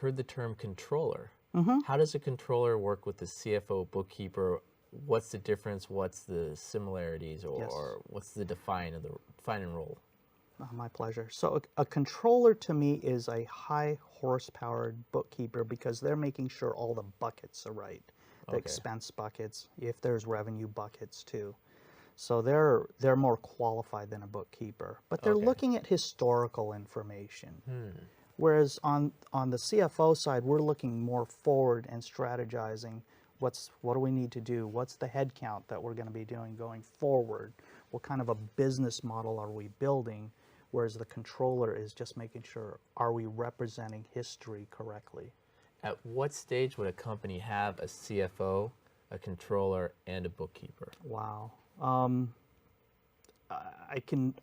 heard the term controller. Mm-hmm. How does a controller work with the CFO bookkeeper? What's the difference? What's the similarities, or, Yes. or what's the defining role? My pleasure. So a controller to me is a high horsepowered bookkeeper because they're making sure all the buckets are right. The Okay. expense buckets, if there's revenue buckets too. So they're more qualified than a bookkeeper, but they're Okay. looking at historical information. Hmm. Whereas on the CFO side, we're looking more forward and strategizing what do we need to do? What's the head count that we're going to be doing going forward? What kind of a business model are we building? Whereas the controller is just making sure, are we representing history correctly? At what stage would a company have a CFO, a controller, and a bookkeeper? Wow. I can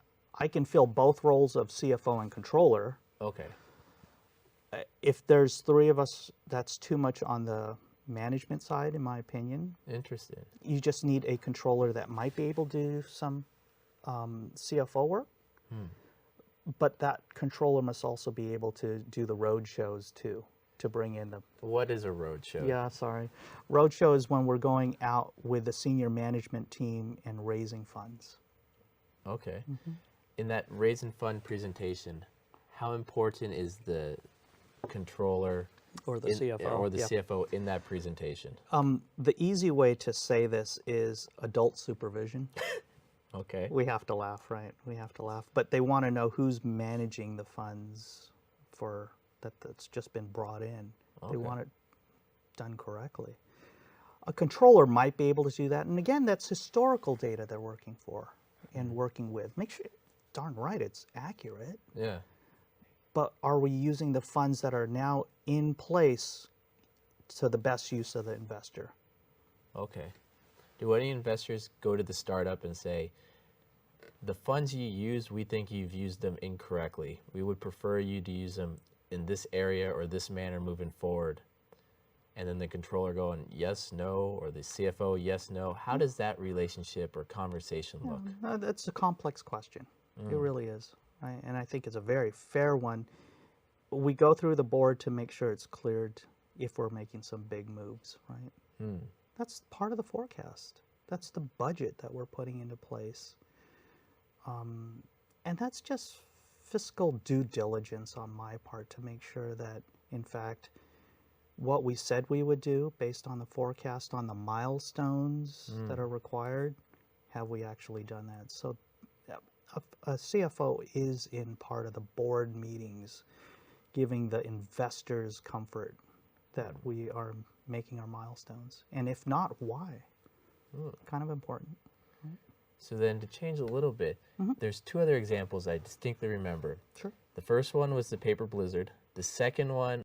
fill both roles of CFO and controller. Okay. If there's three of us, that's too much on the management side, in my opinion. Interesting. You just need a controller that might be able to do some CFO work, but that controller must also be able to do the road shows too, to bring in the... What is a roadshow? Yeah, sorry. Roadshow is when we're going out with the senior management team and raising funds. Okay. In that raise and fund presentation, how important is the controller Or the CFO. or the Yep. CFO in that presentation? The easy way to say this is adult supervision. Okay. We have to laugh, right? We have to laugh. But they want to know who's managing the funds for that's just been brought in. Okay. They want it done correctly. A controller might be able to do that. And again, that's historical data they're working for and working with. Make sure, darn right, it's accurate. Yeah. But are we using the funds that are now in place to the best use of the investor? Okay. Do any investors go to the startup and say, the funds you use, we think you've used them incorrectly. We would prefer you to use them in this area or this manner moving forward? And then the controller going, yes, no, or the CFO, yes, no. How does that relationship or conversation look? That's a complex question. It really is. Right? And I think it's a very fair one. We go through the board to make sure it's cleared if we're making some big moves, right? That's part of the forecast. That's the budget that we're putting into place. And that's just fiscal due diligence on my part to make sure that, in fact, what we said we would do based on the forecast, on the milestones that are required, have we actually done that? So a CFO is in part of the board meetings, giving the investors comfort that we are making our milestones. And if not, why? Kind of important. So then to change a little bit, there's two other examples I distinctly remember. Sure. The first one was the paper blizzard. The second one